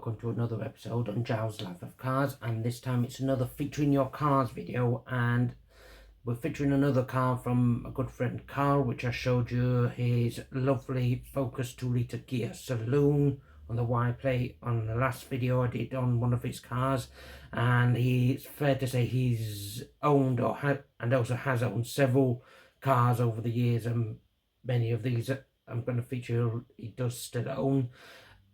welcome to another episode on Giles' Life of Cars, and this time it's another featuring your cars video, and we're featuring another car from a good friend Carl, which I showed you his lovely Focus 2-litre Gear Saloon on the Y plate on the last video I did on one of his cars. And it's fair to say he's owned and also has owned several cars over the years, and many of these I'm going to feature he does still own.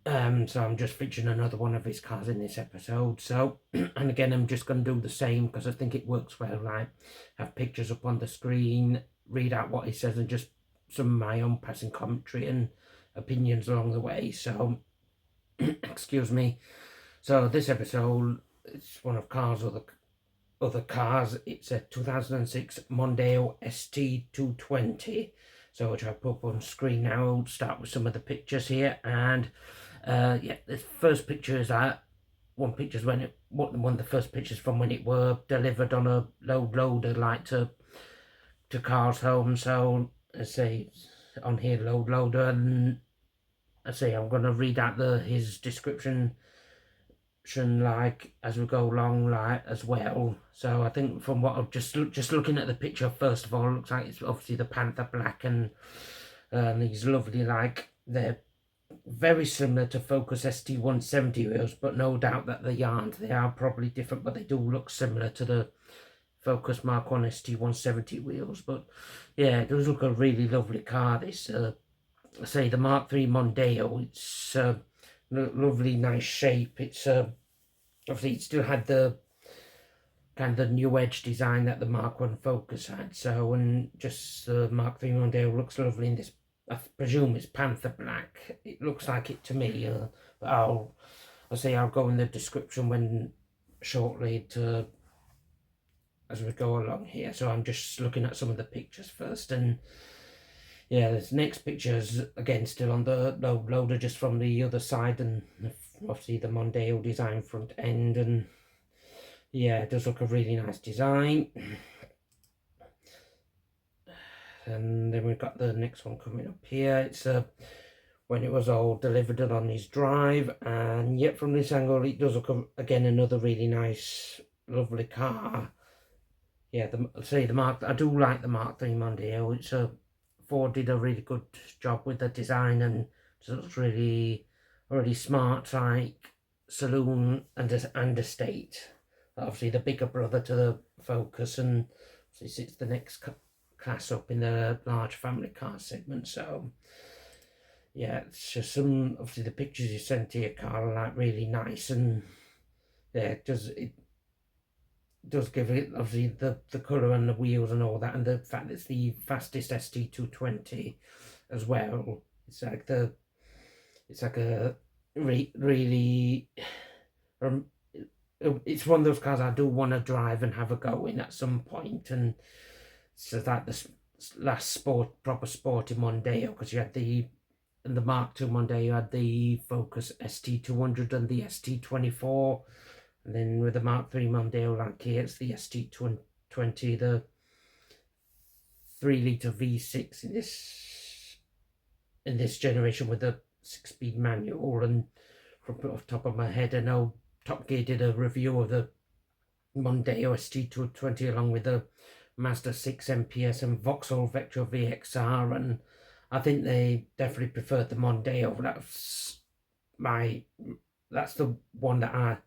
So I'm just featuring another one of his cars in this episode. So, and again, I'm just going to do the same because I think it works well. Like, have pictures up on the screen, read out what he says, and just some of my own passing commentary and opinions along the way. So, excuse me. So this episode, it's one of Carl's other cars. It's a 2006 Mondeo ST220. So which I'll put up on screen now. I'll start with some of the pictures here, and yeah, the first picture is one picture's one of the first pictures from when it were delivered on a load loader, like to Carl's home. So I say on here, load loader, and I say I'm gonna read out his description like as we go along, like as well. So I think from what I've just looking at the picture, first of all, it looks like it's obviously the Panther Black, and these lovely, like, they're very similar to Focus ST170 wheels, but no doubt that they aren't. They are probably different, but they do look similar to the Focus Mark 1 ST170 wheels. But yeah, it does look a really lovely car, this I say the Mark 3 Mondeo. It's lovely, nice shape. It's obviously it still had the kind of the new edge design that the Mark 1 Focus had. So, and just the Mark 3 Mondeo looks lovely in this. I presume it's Panther Black. It looks like it to me. But I'll go in the description shortly as we go along here. So I'm just looking at some of the pictures first, and yeah, this next picture is again still on the load loader, just from the other side, and obviously the Mondeo design front end, and yeah, it does look a really nice design. And then we've got the next one coming up here. It's when it was all delivered on his drive, and yet from this angle it does look again another really nice, lovely car. Yeah, I do like the Mark 3 Mondeo. It's Ford did a really good job with the design, and it's really smart, like saloon and estate. Obviously the bigger brother to the Focus, and obviously it's the next class up in the large family car segment. So yeah, it's just obviously the pictures you sent to your car are like really nice, and yeah, it does give it obviously the colour and the wheels and all that, and the fact that it's the fastest ST220 as well. It's like a really it's one of those cars I do want to drive and have a go in at some point. And so that the last proper sporty Mondeo, because you had in the Mark II Mondeo you had the Focus ST200 and the ST24, and then with the Mark 3 Mondeo, like here, it's the ST220, the 3-litre V6 in this generation with the 6-speed manual. And from off the top of my head, I know Top Gear did a review of the Mondeo ST220 along with the Mazda 6 MPS and Vauxhall Vectra VXR, and I think they definitely preferred the Mondeo. That's the one that I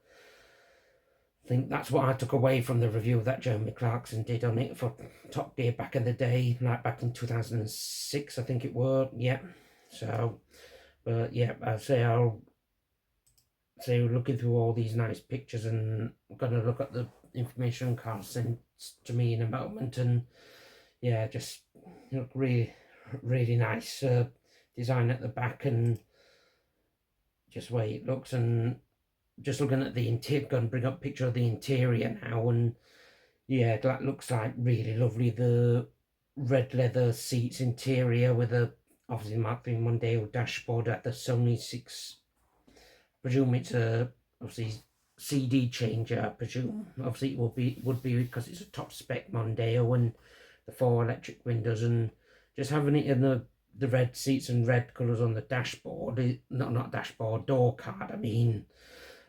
think that's what I took away from the review that Jeremy Clarkson did on it for Top Gear back in the day, like back in 2006, I think it was. Yeah. So, but yeah, I'll say looking through all these nice pictures, and I'm gonna look at the information Carl sent to me in a moment, and yeah, just look really nice design at the back, and just way it looks. And just looking at the interior, gonna bring up a picture of the interior now, and yeah, that looks like really lovely. The red leather seats interior with the obviously Mark 3 Mondeo dashboard at the Sony 6. I presume it's a obviously CD changer. I presume obviously it would be because it's a top spec Mondeo, and the 4 electric windows, and just having it in the the red seats and red colours on the dashboard, not dashboard, door card, I mean.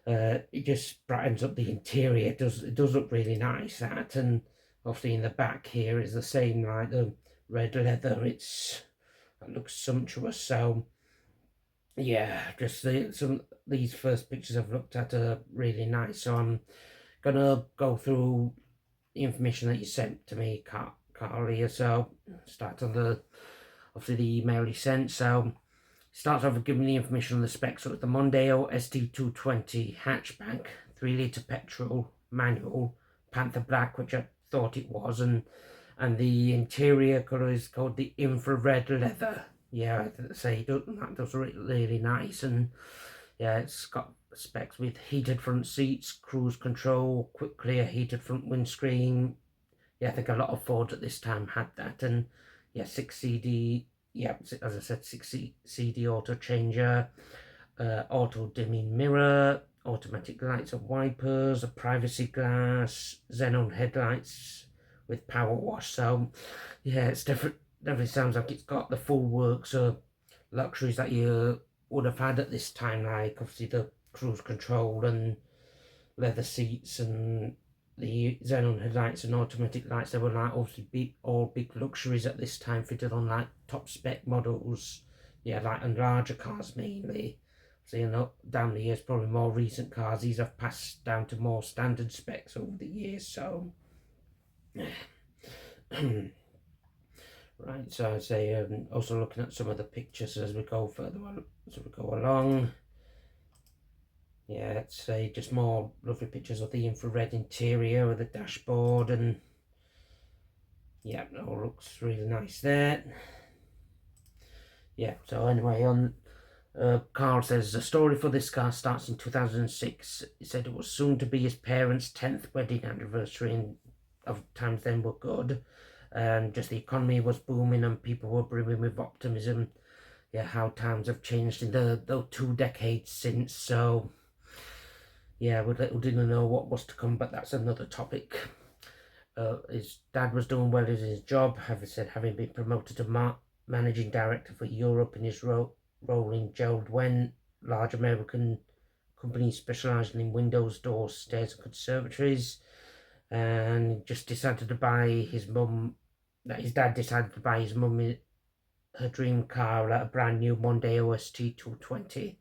It just brightens up the interior. It does look really nice, that. And obviously in the back here is the same, like the red leather. It looks sumptuous. So yeah, just these first pictures I've looked at are really nice. So I'm gonna go through the information that you sent to me, Carl here. So start on obviously the email you sent. So starts off with giving me the information on the specs. So it's the Mondeo ST220 hatchback, 3-litre petrol, manual, Panther Black, which I thought it was, and the interior colour is called the infrared leather. Yeah, that does really nice, and yeah, it's got specs with heated front seats, cruise control, quick clear heated front windscreen. Yeah, I think a lot of Fords at this time had that, and yeah, 6 CD. Yeah, as I said, 6 CD auto changer, auto dimming mirror, automatic lights and wipers, a privacy glass, xenon headlights with power wash. So yeah, it's definitely sounds like it's got the full works of luxuries that you would have had at this time, like obviously the cruise control and leather seats and the xenon headlights and automatic lights. They were like obviously all big luxuries at this time, fitted on like top spec models, yeah, like and larger cars mainly. So you know, down the years, probably more recent cars, these have passed down to more standard specs over the years. So right, so I say also looking at some of the pictures as we go further on, as we go along. Yeah, let's say just more lovely pictures of the infrared interior of the dashboard, and yeah, it all looks really nice there. Yeah, so anyway, on Carl says the story for this car starts in 2006. He said it was soon to be his parents' 10th wedding anniversary, and of times then were good, and just the economy was booming and people were brimming with optimism. Yeah, how times have changed in the 2 decades since. So yeah, we little didn't know what was to come, but that's another topic. His dad was doing well in his job, having been promoted to managing director for Europe in his role in Gerald Wen, large American company specialising in windows, doors, stairs and conservatories, and just decided to buy his dad decided to buy his mum her dream car, a brand new Mondeo ST220.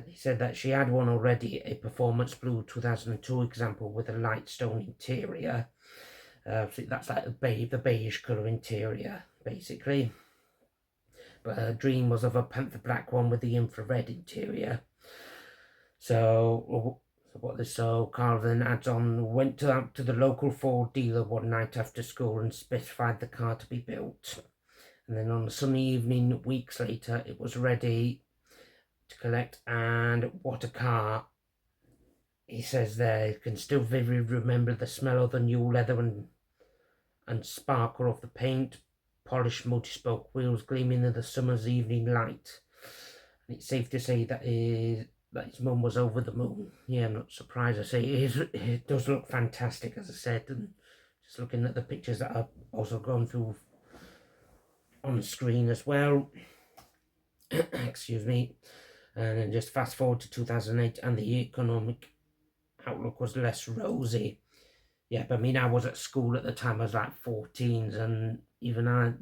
He said that she had one already, a Performance Blue 2002 example with a light stone interior. That's like the beige colour interior, basically. But her dream was of a Panther Black one with the infrared interior. So Carl then adds on, went out to the local Ford dealer one night after school and specified the car to be built. And then on a sunny evening, weeks later, it was ready to collect, and what a car. He says there, you can still vividly remember the smell of the new leather and sparkle of the paint, polished multi-spoke wheels gleaming in the summer's evening light. And it's safe to say that his mum was over the moon. Yeah, I'm not surprised. I say it does look fantastic, as I said, and just looking at the pictures that I've also gone through on screen as well. Excuse me. And then just fast forward to 2008, and the economic outlook was less rosy. Yeah, but I mean, I was at school at the time. I was like 14, and even I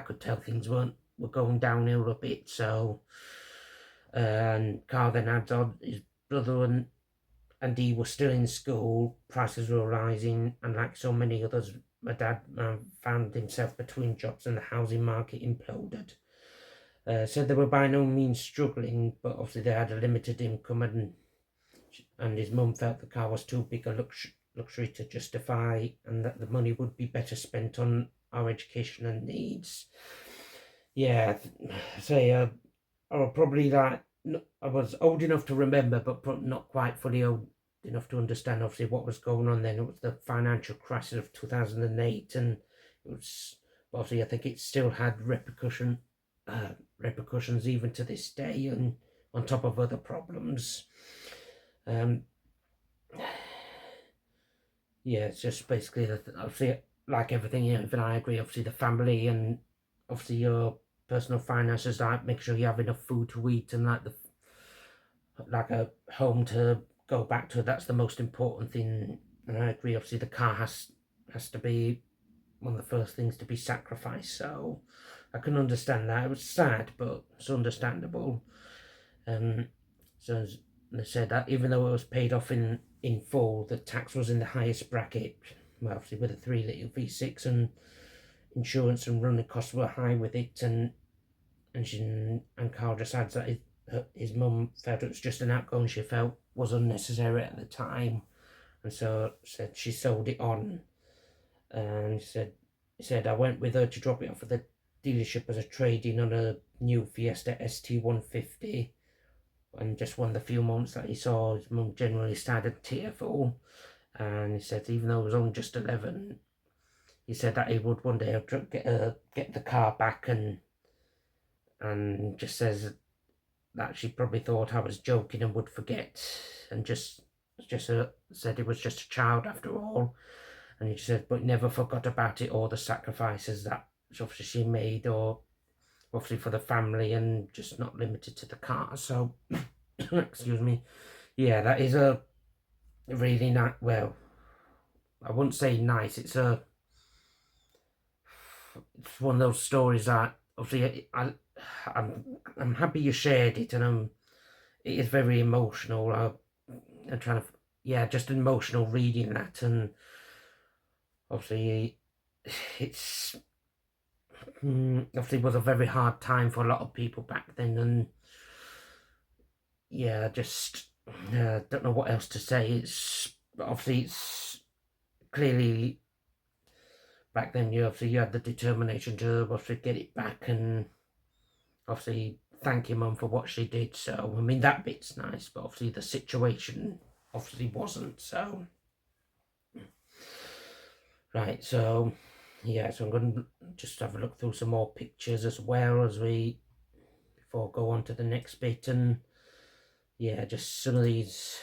could tell things were going downhill a bit. So, and Carl then adds on, his brother and he were still in school. Prices were rising, and like so many others, my dad found himself between jobs, and the housing market imploded. Said they were by no means struggling, but obviously they had a limited income, and his mum felt the car was too big a luxury to justify, and that the money would be better spent on our education and needs. Yeah, I was probably like, I was old enough to remember, but not quite fully old enough to understand obviously what was going on then. It was the financial crisis of 2008, and it was obviously, I think it still had repercussions even to this day, and on top of other problems. Yeah, it's just basically obviously, like everything, even I agree, obviously the family and obviously your personal finances, like make sure you have enough food to eat and like a home to go back to. That's the most important thing. And I agree. Obviously, the car has to be one of the first things to be sacrificed. So I can understand that. It was sad, but it's understandable. So they said that even though it was paid off in full, the tax was in the highest bracket. Well, obviously with a 3 litre V6, and insurance and running costs were high with it, and Carl just adds that his mum felt it was just an outgoing she felt was unnecessary at the time, and so said she sold it on. And he said I went with her to drop it off at the dealership as a trade-in on a new Fiesta ST150, and just one of the few moments that he saw, his mum generally started tearful. And he said even though it was only just 11, he said that he would one day get the car back, and just says that she probably thought I was joking and would forget, and just said it was just a child after all. And he said, but never forgot about it or the sacrifices that obviously she made, or obviously for the family, and just not limited to the car. So, excuse me. Yeah, that is a really nice. Well, I wouldn't say nice. It's one of those stories that obviously I'm happy you shared it, and it is very emotional. I'm trying to, yeah, just emotional reading that, and obviously it's obviously was a very hard time for a lot of people back then, and yeah, just don't know what else to say. It's clearly back then you had the determination to obviously get it back, and obviously thank your mum for what she did. So I mean that bit's nice, but obviously the situation obviously wasn't. So right, so yeah, so I'm going to just have a look through some more pictures as well before I go on to the next bit. And yeah, just some of these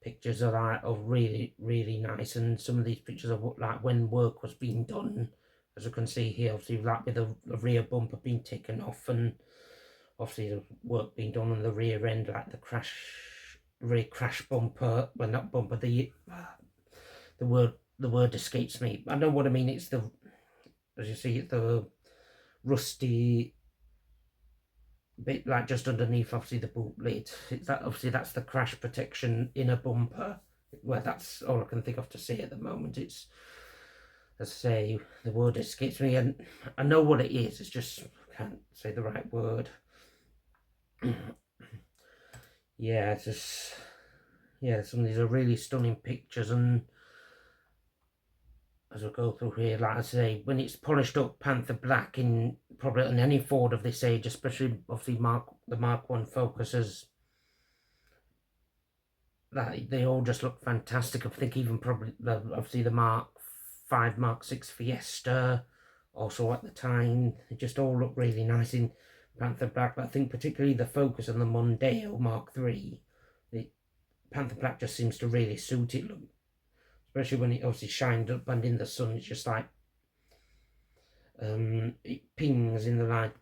pictures are really, really nice, and some of these pictures are like when work was being done, as you can see here, obviously like with the rear bumper being taken off, and obviously the work being done on the rear end, like the rear crash bumper, well not bumper, the word escapes me. I know what I mean. It's as you see, the rusty bit like just underneath obviously the boot lid. Obviously that's the crash protection inner bumper. Well, that's all I can think of to say at the moment. It's, as I say, the word escapes me, and I know what it is. It's just I can't say the right word. Yeah, it's just, yeah, some of these are really stunning pictures, and as I go through here, like I say, when it's polished up Panther Black in probably on any Ford of this age, especially obviously the Mark 1 Focuses, that they all just look fantastic. I think even probably obviously the Mark 5, Mark 6 Fiesta, also at the time, they just all look really nice in Panther Black. But I think particularly the Focus and the Mondeo Mk3, the Panther Black just seems to really suit it. Look, especially when it obviously shined up and in the sun, it's just like it pings in the light,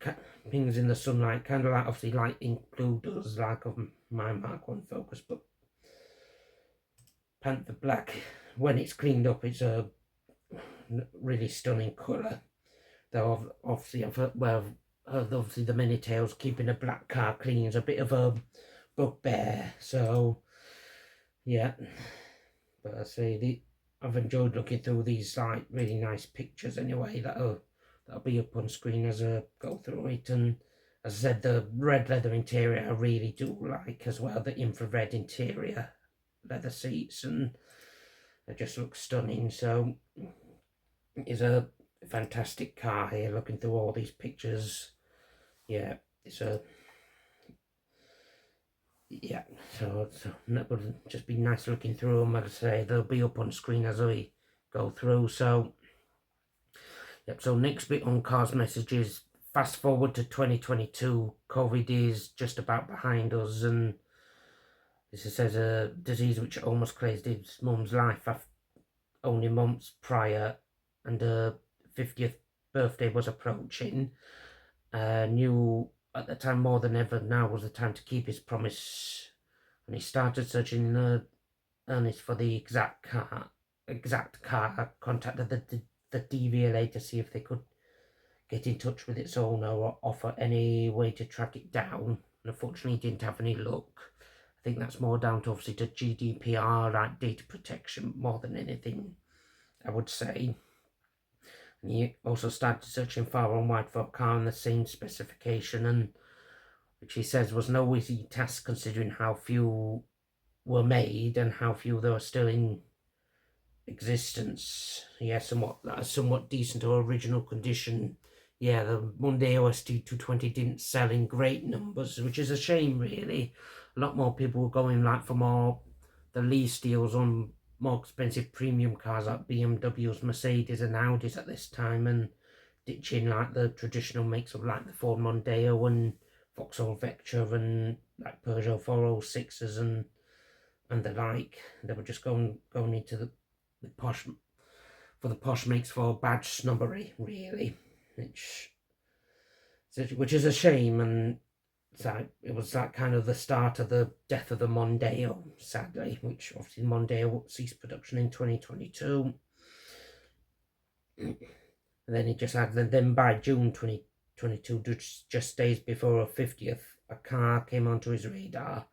pings in the sunlight, kind of like obviously light includes like of my Mark 1 Focus. But Panther Black, when it's cleaned up, it's a really stunning colour. Though obviously obviously the many tales keeping a black car clean is a bit of a bugbear. So yeah, but I say I've enjoyed looking through these like really nice pictures anyway. That'll be up on screen as I go through it. And as I said, the red leather interior I really do like as well. The infrared interior leather seats, and it just looks stunning. So it's a fantastic car here. Looking through all these pictures, yeah, so that would just be nice looking through them. Like I say, they'll be up on screen as I go through. So yep, so next bit on Cars Messages, fast forward to 2022, COVID is just about behind us, and this says a disease which almost claimed his mum's life only months prior, and her 50th birthday was approaching, knew at the time more than ever now was the time to keep his promise, and he started searching in earnest for the exact car. Contacted the DVLA to see if they could get in touch with its owner or offer any way to track it down. And unfortunately, didn't have any luck. I think that's more down to obviously to GDPR, like data protection, more than anything, I would say. And he also started searching far and wide for a car in the same specification, and which he says was no easy task considering how few were made and how few there were still in existence. Yeah, somewhat decent or original condition. Yeah, the Mondeo ST220 didn't sell in great numbers, which is a shame, really. A lot more people were going like for the lease deals on more expensive premium cars like BMWs, Mercedes and Audis at this time, and ditching like the traditional makes of like the Ford Mondeo and Vauxhall Vectra and like Peugeot 406s and the like. They were just going into the posh makes for badge snobbery, really, which is a shame. And it was that kind of the start of the death of the Mondeo, sadly, which obviously Mondeo ceased production in 2022. And then it just had, then by June 2022, just days before her 50th, a car came onto his radar.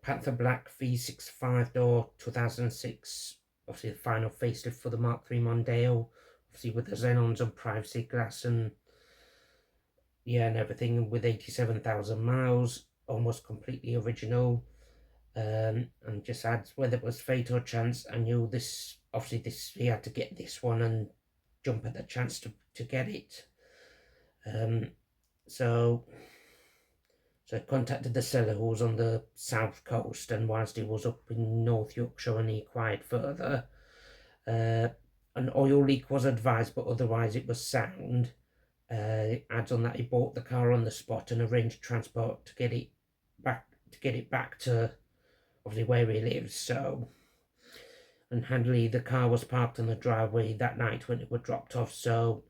Panther Black V6 5-door 2006, obviously the final facelift for the Mk3 Mondeo, obviously with the Xenons and privacy glass and and everything, with 87,000 miles, almost completely original. And just adds, whether it was fate or chance, I knew he had to get this one and jump at the chance to get it. So I contacted the seller, who was on the south coast, and whilst he was up in North Yorkshire and he inquired further, an oil leak was advised, but otherwise it was sound. It adds on that he bought the car on the spot and arranged transport to get it back to obviously where he lives. So, and handily, the car was parked on the driveway that night when it was dropped off, so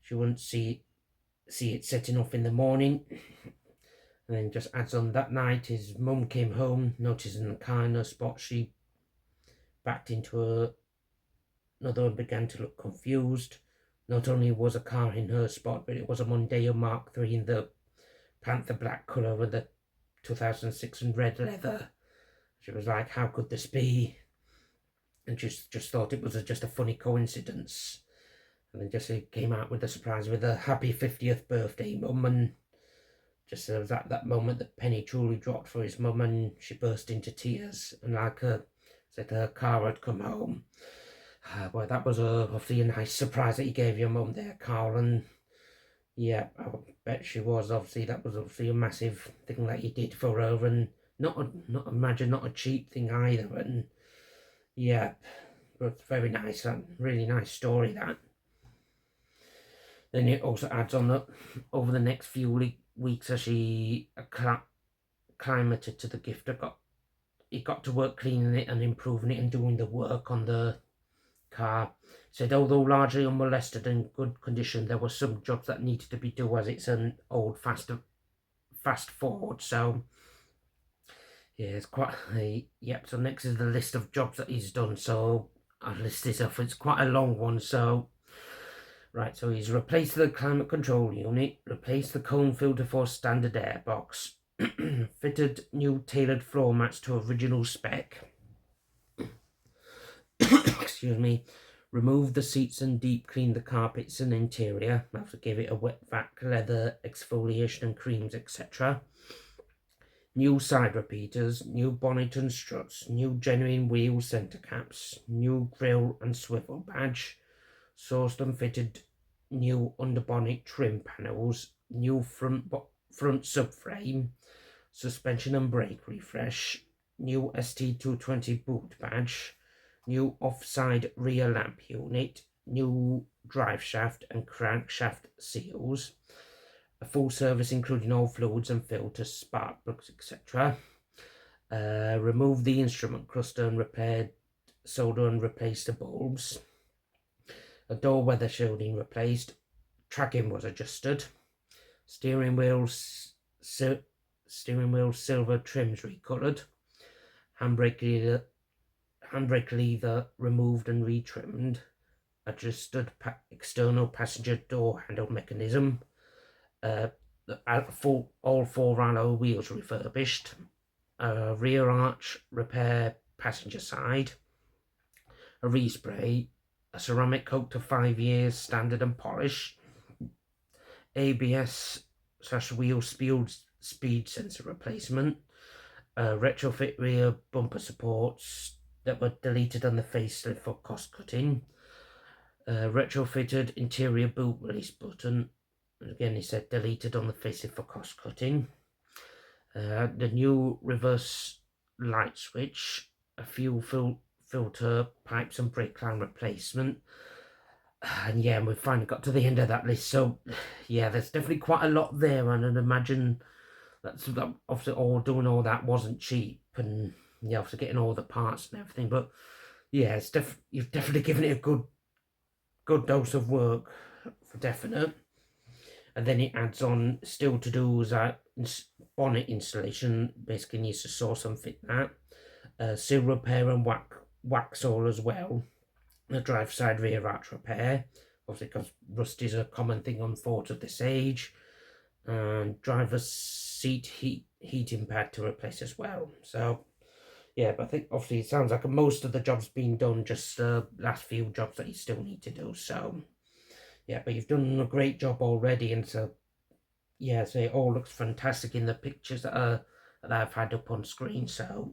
she wouldn't see it setting off in the morning. And then just adds on, that night his mum came home, noticing the car in her spot. She backed into another and began to look confused. Not only was a car in her spot, but it was a Mondeo Mk3 in the Panther Black colour with the 2006 and red leather. She was like, how could this be? And just thought it was just a funny coincidence. And then just came out with a surprise with a happy 50th birthday, Mum, and just there was at that moment the penny truly dropped for his mum, and she burst into tears and said her car had come home. Well, that was obviously a nice surprise that you gave your mum there, Carl, and yeah, I bet she was. Obviously, that was obviously a massive thing that you did for her, and not a cheap thing either. And yeah, but very nice. That really nice story. That. Then it also adds on that over the next few weeks, as she acclimated to the gift, he got to work cleaning it and improving it and doing the work on the car. Said although largely unmolested and good condition, there were some jobs that needed to be done, as it's an old fast Ford. So yeah, it's quite yep. So next is the list of jobs that he's done. So I'll list this off. It's quite a long one. So right, so he's replaced the climate control unit, replaced the cone filter for standard airbox, fitted new tailored floor mats to original spec. Excuse me. Removed the seats and deep cleaned the carpets and interior. After give it a wet vac, leather exfoliation and creams, etc. New side repeaters, new bonnet and struts, new genuine wheel centre caps, new grille and swivel badge, sourced and fitted new underbonnet trim panels, new front subframe, suspension and brake refresh, new ST220 boot badge, new offside rear lamp unit, new drive shaft and crankshaft seals, a full service including all fluids and filters, spark plugs, etc. Removed the instrument cluster and repaired, solder and replaced the bulbs. A door weather shielding replaced, tracking was adjusted. Steering wheel silver trims recoloured. Handbrake lever removed and retrimmed. Adjusted external passenger door handle mechanism. All 4 alloy wheels refurbished. Rear arch repair passenger side. A respray. A ceramic coat to 5 years standard and polish. ABS/wheel speed sensor replacement. Retrofit rear bumper supports that were deleted on the facelift for cost cutting. Retrofitted interior boot release button. Again, he said deleted on the facelift for cost cutting. The new reverse light switch. A fuel filter, pipes and brake line replacement. And yeah, we've finally got to the end of that list. So yeah, there's definitely quite a lot there, and I'd imagine that obviously doing all that wasn't cheap, and yeah, obviously getting all the parts and everything. But yeah, you've definitely given it a good dose of work for definite. And then it adds on still to do that bonnet installation. Basically needs to source and fit that. Seal repair and wax all as well. The drive side rear arch repair, obviously because rust is a common thing on Fords of this age. And driver's seat heating pad to replace as well. So yeah, but I think obviously it sounds like most of the job's been done, just the last few jobs that you still need to do. So yeah, but you've done a great job already, and so yeah, so it all looks fantastic in the pictures that I've had up on screen. So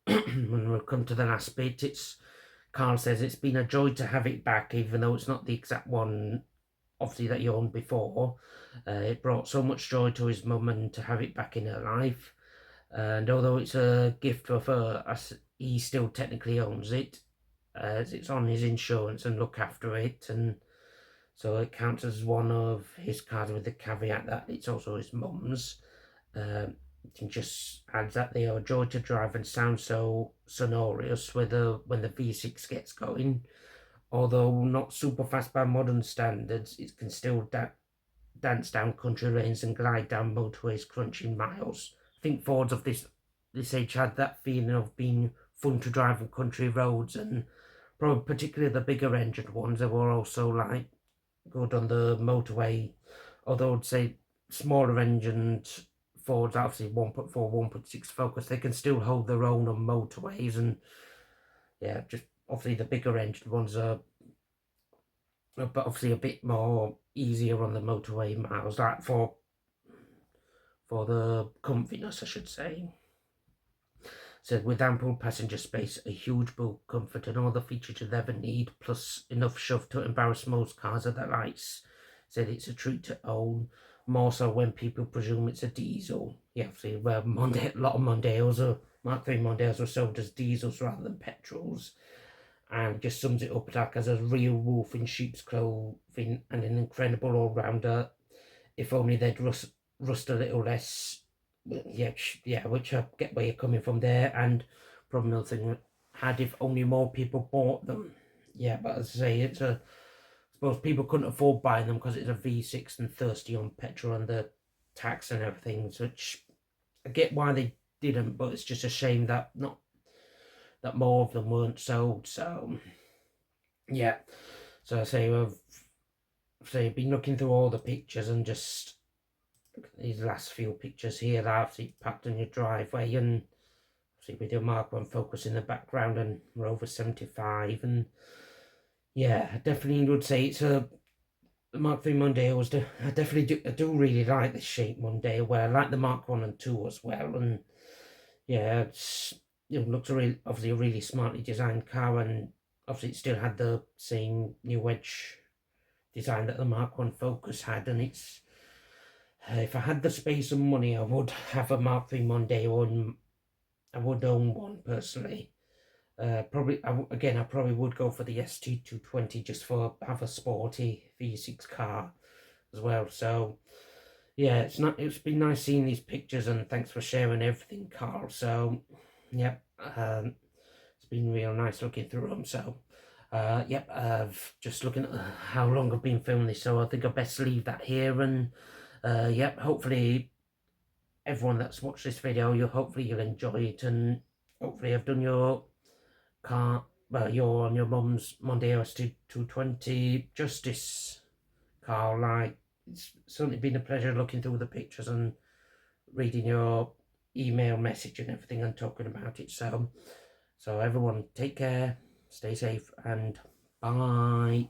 when we come to the last bit, Carl says it's been a joy to have it back, even though it's not the exact one obviously that you owned before. It brought so much joy to his mum and to have it back in her life. And although it's a gift of her, he still technically owns it, as it's on his insurance and look after it, and so it counts as one of his cars, with the caveat that it's also his mum's. It just adds that they are a joy to drive and sound so sonorous when the V6 gets going. Although not super fast by modern standards, it can still dance down country lanes and glide down motorways crunching miles. I think Fords of this age had that feeling of being fun to drive on country roads, and probably particularly the bigger engined ones that were also like good on the motorway. Although I'd say smaller engined Fords, obviously 1.4, 1.6 Focus, they can still hold their own on motorways, and yeah, just obviously the bigger engine ones are, but obviously a bit more easier on the motorway miles, like for the comfiness, I should say. So with ample passenger space, a huge boot comfort, and all the features you'd ever need, plus enough shove to embarrass most cars at the lights. Said it's a treat to own, more so when people presume it's a diesel. Yeah, obviously, well, a lot of Mondeos or Mark 3 Mondeos were sold as diesels rather than petrols, and just sums it up like as a real wolf in sheep's clothing and an incredible all-rounder. If only they'd rust a little less. Yeah, which I get where you're coming from there, and probably another thing had if only more people bought them. Yeah, but as I say, I suppose people couldn't afford buying them because it's a V6 and thirsty on petrol and the tax and everything, which I get why they didn't, but it's just a shame that more of them weren't sold. So yeah, so I say I've been looking through all the pictures, and just these last few pictures here that I've seen packed in your driveway, and see with your Mark 1 Focus in the background, and we're over 75, and yeah, I definitely would say it's a Mark 3 Mondeo. I do really like this shape Mondeo. Well, I like the Mark 1 and 2 as well, and yeah, it looks obviously a really smartly designed car, and obviously it still had the same new edge design that the Mark 1 Focus had, and it's if I had the space and money, I would have a Mark 3 Mondeo, and I would own one personally. I probably would go for the ST220 just for have a sporty V6 car as well. So yeah, it's been nice seeing these pictures, and thanks for sharing everything, Carl. So yeah, it's been real nice looking through them. So Yep, I've just looking at how long I've been filming this, so I think I best leave that here. And yep, hopefully everyone that's watched this video, hopefully you'll enjoy it, and hopefully I've done your car, well, your mum's Mondeo ST220 justice, Carl. Like, it's certainly been a pleasure looking through the pictures and reading your email message and everything and talking about it. So everyone, take care, stay safe, and bye.